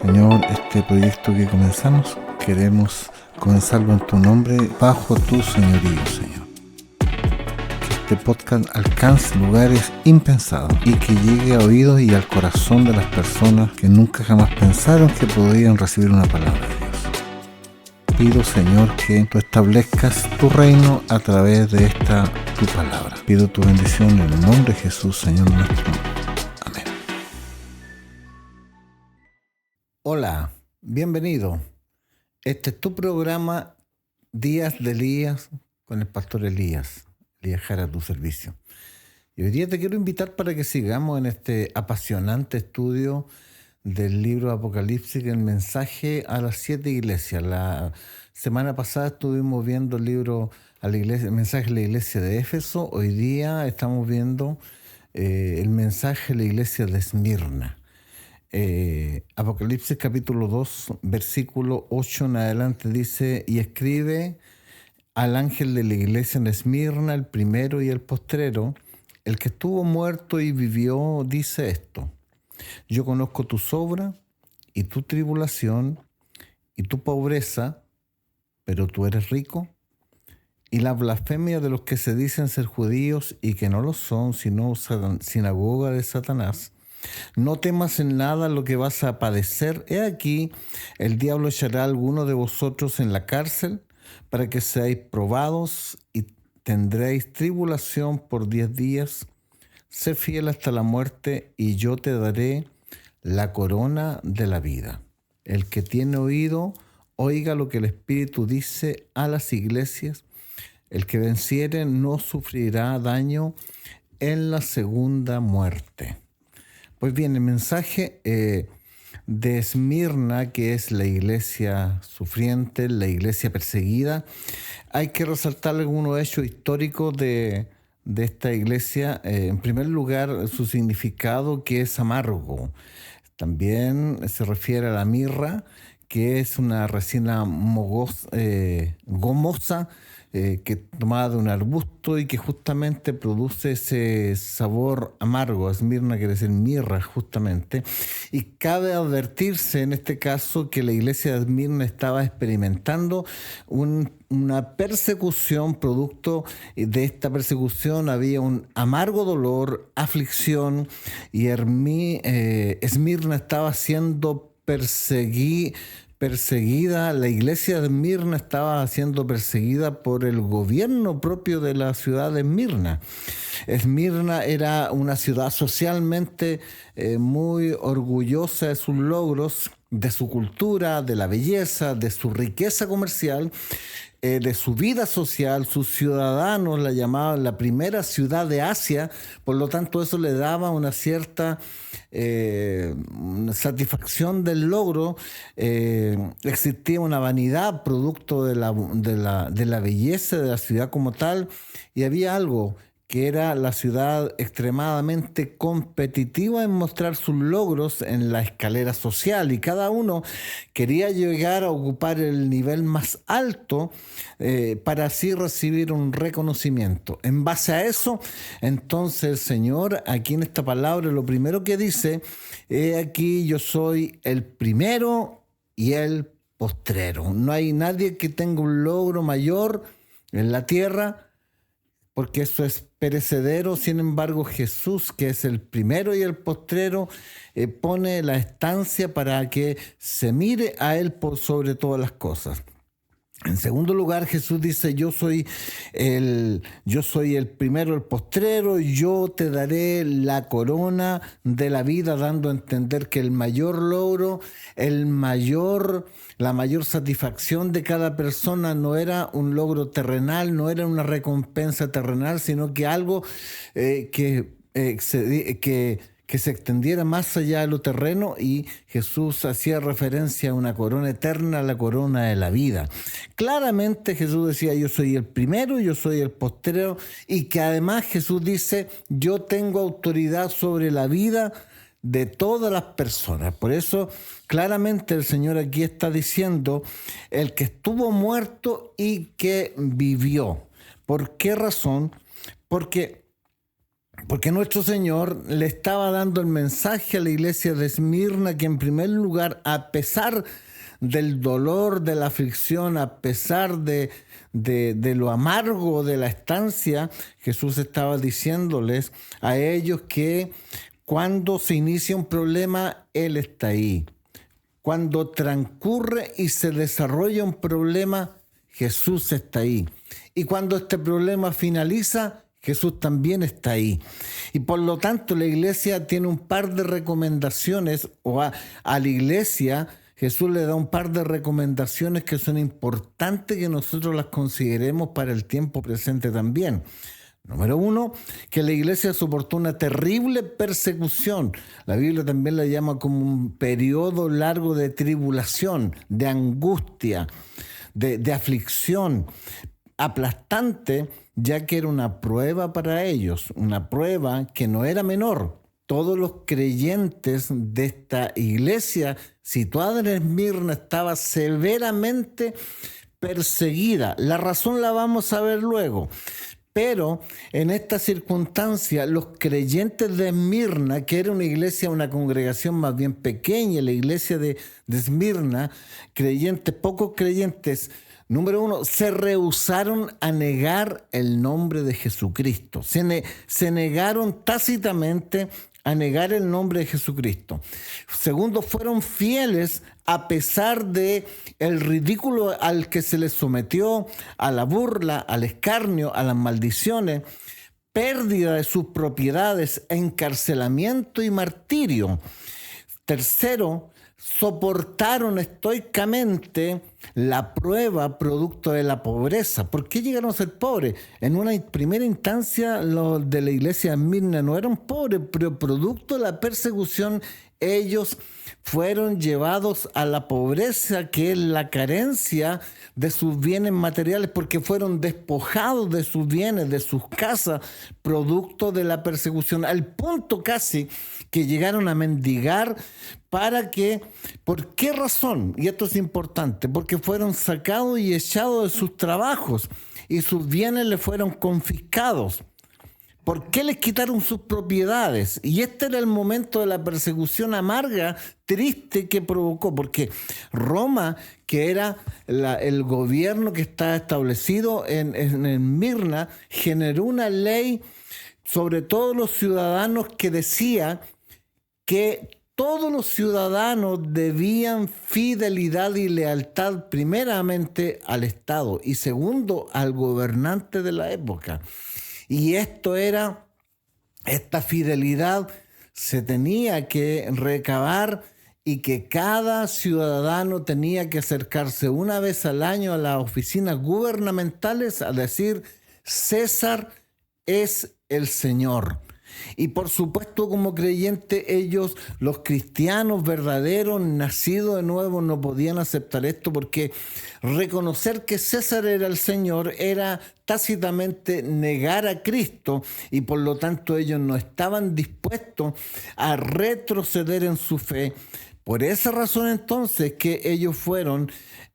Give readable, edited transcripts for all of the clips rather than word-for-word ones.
Señor, este proyecto que comenzamos, queremos comenzarlo en tu nombre, bajo tu señorío, Señor. Que este podcast alcance lugares impensados y que llegue a oídos y al corazón de las personas que nunca jamás pensaron que podrían recibir una palabra de Dios. Pido, Señor, que tú establezcas tu reino a través de esta tu palabra. Pido tu bendición en el nombre de Jesús, Señor nuestro. Amén. Hola, bienvenido. Este es tu programa Días de Elías con el pastor Elías Jara, a tu servicio. Y hoy día te quiero invitar para que sigamos en este apasionante estudio del libro Apocalipsis, el mensaje a las 7 iglesias. La semana pasada estuvimos viendo el libro el mensaje a la iglesia de Éfeso. Hoy día estamos viendo el mensaje a la iglesia de Esmirna. Apocalipsis capítulo 2, versículo 8 en adelante dice: y escribe al ángel de la iglesia en Esmirna, el primero y el postrero, el que estuvo muerto y vivió, dice esto: yo conozco tus obras y tu tribulación y tu pobreza, pero tú eres rico, y la blasfemia de los que se dicen ser judíos y que no lo son, sino sinagoga de Satanás. No temas en nada lo que vas a padecer. He aquí, el diablo echará a alguno de vosotros en la cárcel para que seáis probados y tendréis tribulación por 10 días. Sé fiel hasta la muerte y yo te daré la corona de la vida. El que tiene oído, oiga lo que el Espíritu dice a las iglesias. El que venciere no sufrirá daño en la segunda muerte. Pues bien, el mensaje de Esmirna, que es la iglesia sufriente, la iglesia perseguida, hay que resaltar algunos hechos históricos de esta iglesia. En primer lugar, su significado, que es amargo. También se refiere a la mirra, que es una resina gomosa, que tomada de un arbusto y que justamente produce ese sabor amargo. Esmirna quiere decir mirra, justamente. Y cabe advertirse en este caso que la iglesia de Esmirna estaba experimentando una persecución. Producto de esta persecución había un amargo dolor, aflicción, y Esmirna estaba siendo perseguida. La iglesia de Esmirna estaba siendo perseguida por el gobierno propio de la ciudad de Esmirna. Esmirna era una ciudad socialmente muy orgullosa de sus logros, de su cultura, de la belleza, de su riqueza comercial, de su vida social. Sus ciudadanos la llamaban la primera ciudad de Asia, por lo tanto eso le daba una cierta satisfacción del logro. Existía una vanidad producto de la belleza de la ciudad como tal, y había algo que era la ciudad extremadamente competitiva en mostrar sus logros en la escalera social, y cada uno quería llegar a ocupar el nivel más alto para así recibir un reconocimiento. En base a eso, entonces el Señor aquí en esta palabra lo primero que dice: aquí yo soy el primero y el postrero. No hay nadie que tenga un logro mayor en la tierra, porque eso es perecedero. Sin embargo, Jesús, que es el primero y el postrero, pone la estancia para que se mire a Él por sobre todas las cosas. En segundo lugar, Jesús dice: yo soy el primero, el postrero, yo te daré la corona de la vida, dando a entender que el mayor logro, la mayor satisfacción de cada persona no era un logro terrenal, no era una recompensa terrenal, sino que algo que se extendiera más allá de lo terreno, y Jesús hacía referencia a una corona eterna, la corona de la vida. Claramente Jesús decía: yo soy el primero, yo soy el postrero, y que además Jesús dice: yo tengo autoridad sobre la vida de todas las personas. Por eso claramente el Señor aquí está diciendo: el que estuvo muerto y que vivió. ¿Por qué razón? Porque Porque nuestro Señor le estaba dando el mensaje a la iglesia de Esmirna que en primer lugar, a pesar del dolor, de la aflicción, a pesar de lo amargo de la estancia, Jesús estaba diciéndoles a ellos que cuando se inicia un problema, Él está ahí. Cuando transcurre y se desarrolla un problema, Jesús está ahí. Y cuando este problema finaliza, Jesús también está ahí. Y por lo tanto, la iglesia tiene un par de recomendaciones, o a la iglesia Jesús le da un par de recomendaciones que son importantes que nosotros las consideremos para el tiempo presente también. Número uno, que la iglesia soportó una terrible persecución. La Biblia también la llama como un periodo largo de tribulación, de angustia, de aflicción, aplastante, ya que era una prueba para ellos, una prueba que no era menor. Todos los creyentes de esta iglesia situada en Esmirna estaba severamente perseguida. La razón la vamos a ver luego. Pero en esta circunstancia, los creyentes de Esmirna, que era una iglesia, una congregación más bien pequeña, la iglesia de Esmirna, creyentes, pocos creyentes, número uno, se rehusaron a negar el nombre de Jesucristo. Se negaron tácitamente a negar el nombre de Jesucristo. Segundo, fueron fieles a pesar de el ridículo al que se les sometió, a la burla, al escarnio, a las maldiciones, pérdida de sus propiedades, encarcelamiento y martirio. Tercero, soportaron estoicamente la prueba producto de la pobreza. ¿Por qué llegaron a ser pobres? En una primera instancia, los de la iglesia de Esmirna no eran pobres, pero producto de la persecución, ellos fueron llevados a la pobreza, que es la carencia de sus bienes materiales, porque fueron despojados de sus bienes, de sus casas, producto de la persecución, al punto casi que llegaron a mendigar. ¿Por qué razón? Y esto es importante, porque fueron sacados y echados de sus trabajos y sus bienes les fueron confiscados. ¿Por qué les quitaron sus propiedades? Y este era el momento de la persecución amarga, triste que provocó, porque Roma, que era el gobierno que estaba establecido en Esmirna, generó una ley sobre todos los ciudadanos que decía que todos los ciudadanos debían fidelidad y lealtad primeramente al Estado y segundo al gobernante de la época. Y esta fidelidad se tenía que recabar y que cada ciudadano tenía que acercarse una vez al año a las oficinas gubernamentales a decir: César es el Señor. Y por supuesto, como creyente, ellos, los cristianos verdaderos, nacidos de nuevo, no podían aceptar esto, porque reconocer que César era el Señor era tácitamente negar a Cristo, y por lo tanto ellos no estaban dispuestos a retroceder en su fe. Por esa razón entonces que ellos fueron,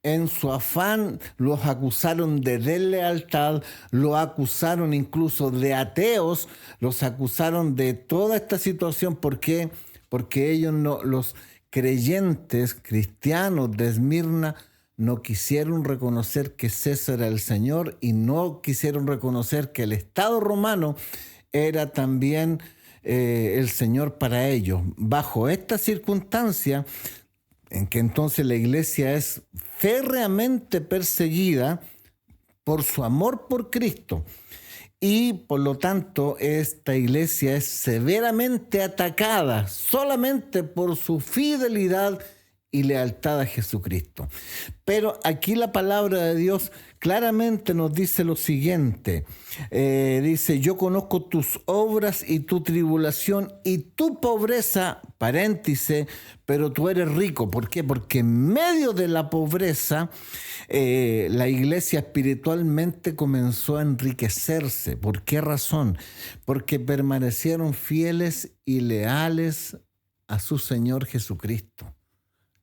en su afán, los acusaron de deslealtad, los acusaron incluso de ateos, los acusaron de toda esta situación. ¿Por qué? Porque ellos los creyentes cristianos de Esmirna no quisieron reconocer que César era el Señor y no quisieron reconocer que el Estado romano era también el Señor para ellos. Bajo esta circunstancia, en que entonces la iglesia es férreamente perseguida por su amor por Cristo, y por lo tanto esta iglesia es severamente atacada solamente por su fidelidad y lealtad a Jesucristo. Pero aquí la palabra de Dios claramente nos dice lo siguiente. Dice: yo conozco tus obras y tu tribulación y tu pobreza, paréntesis, pero tú eres rico. ¿Por qué? Porque en medio de la pobreza, la iglesia espiritualmente comenzó a enriquecerse. ¿Por qué razón? Porque permanecieron fieles y leales a su Señor Jesucristo,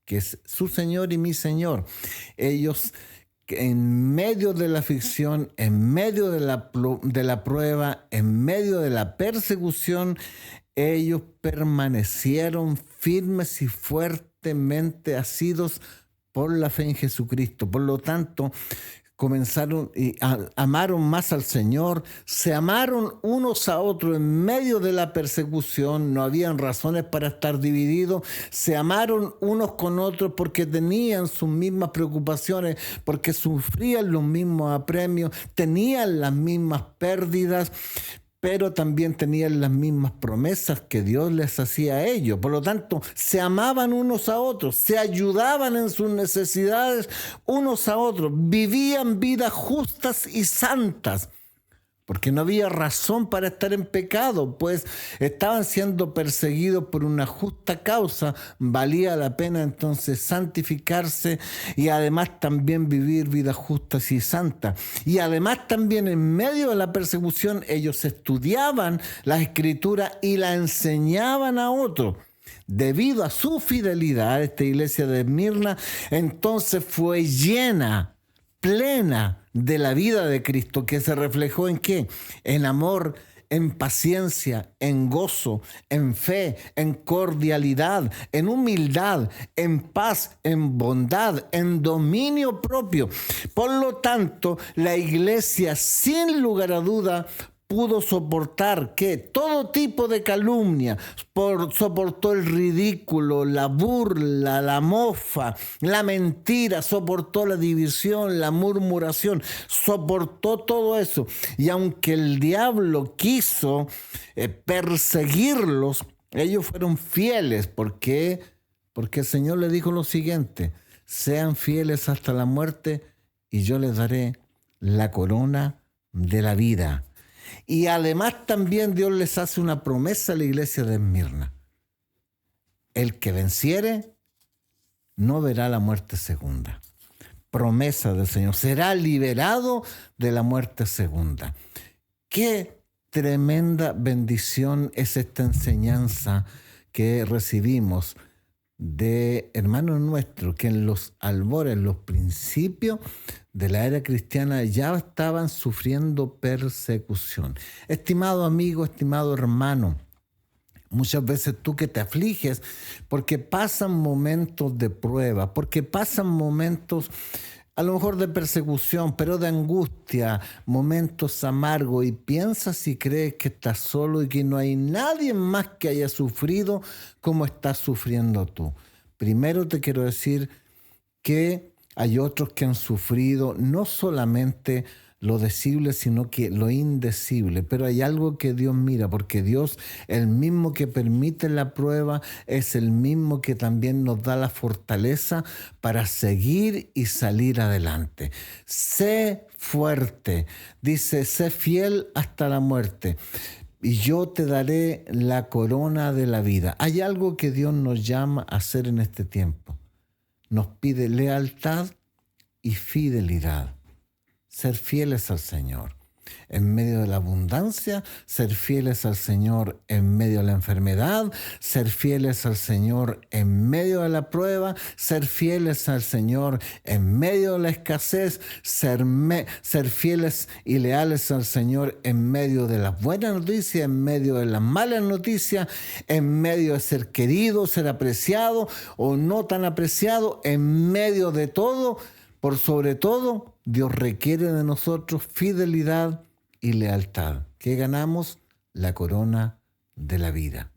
que es su Señor y mi Señor. Ellos en medio de la aflicción, en medio de la prueba, en medio de la persecución, ellos permanecieron firmes y fuertemente asidos por la fe en Jesucristo. Por lo tanto, comenzaron y amaron más al Señor, se amaron unos a otros en medio de la persecución, no habían razones para estar divididos, se amaron unos con otros porque tenían sus mismas preocupaciones, porque sufrían los mismos apremios, tenían las mismas pérdidas, pero también tenían las mismas promesas que Dios les hacía a ellos. Por lo tanto, se amaban unos a otros, se ayudaban en sus necesidades unos a otros, vivían vidas justas y santas, porque no había razón para estar en pecado, pues estaban siendo perseguidos por una justa causa. Valía la pena entonces santificarse y además también vivir vidas justas y santas. Y además también en medio de la persecución ellos estudiaban la Escritura y la enseñaban a otros. Debido a su fidelidad, esta iglesia de Esmirna entonces fue llena, plena de la vida de Cristo, que se reflejó ¿en qué? En amor, en paciencia, en gozo, en fe, en cordialidad, en humildad, en paz, en bondad, en dominio propio. Por lo tanto, la iglesia, sin lugar a duda, pudo soportar ¿qué? Todo tipo de calumnia, soportó el ridículo, la burla, la mofa, la mentira, soportó la división, la murmuración, soportó todo eso. Y aunque el diablo quiso perseguirlos, ellos fueron fieles. ¿Por qué? Porque el Señor le dijo lo siguiente: sean fieles hasta la muerte y yo les daré la corona de la vida. Y además también Dios les hace una promesa a la iglesia de Esmirna: el que venciere no verá la muerte segunda. Promesa del Señor, será liberado de la muerte segunda. Qué tremenda bendición es esta enseñanza que recibimos de hermanos nuestros que en los albores, en los principios de la era cristiana ya estaban sufriendo persecución. Estimado amigo, estimado hermano, muchas veces tú que te afliges porque pasan momentos de prueba, porque pasan momentos a lo mejor de persecución, pero de angustia, momentos amargos, y piensas y crees que estás solo y que no hay nadie más que haya sufrido como estás sufriendo tú. Primero te quiero decir que hay otros que han sufrido no solamente lo decible, sino que lo indecible. Pero hay algo que Dios mira, porque Dios, el mismo que permite la prueba, es el mismo que también nos da la fortaleza para seguir y salir adelante. Sé fuerte, dice, sé fiel hasta la muerte, y yo te daré la corona de la vida. Hay algo que Dios nos llama a hacer en este tiempo. Nos pide lealtad y fidelidad. Ser fieles al Señor en medio de la abundancia, ser fieles al Señor en medio de la enfermedad, ser fieles al Señor en medio de la prueba, ser fieles al Señor en medio de la escasez, ser fieles y leales al Señor en medio de las buenas noticias, en medio de las malas noticias, en medio de ser querido, ser apreciado o no tan apreciado, en medio de todo. Por sobre todo, Dios requiere de nosotros fidelidad y lealtad. ¿Qué ganamos? La corona de la vida.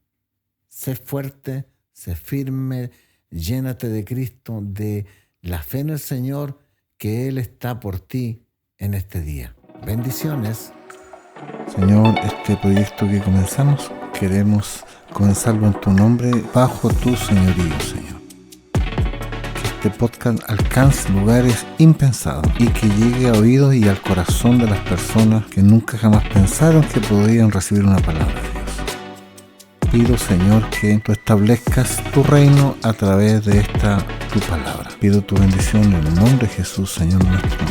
Sé fuerte, sé firme, llénate de Cristo, de la fe en el Señor, que Él está por ti en este día. Bendiciones. Señor, este proyecto que comenzamos, queremos comenzarlo en tu nombre, bajo tu señorío, Señor. Este podcast alcance lugares impensados y que llegue a oídos y al corazón de las personas que nunca jamás pensaron que podrían recibir una palabra de Dios. Pido, Señor, que tú establezcas tu reino a través de esta tu palabra. Pido tu bendición en el nombre de Jesús, Señor nuestro.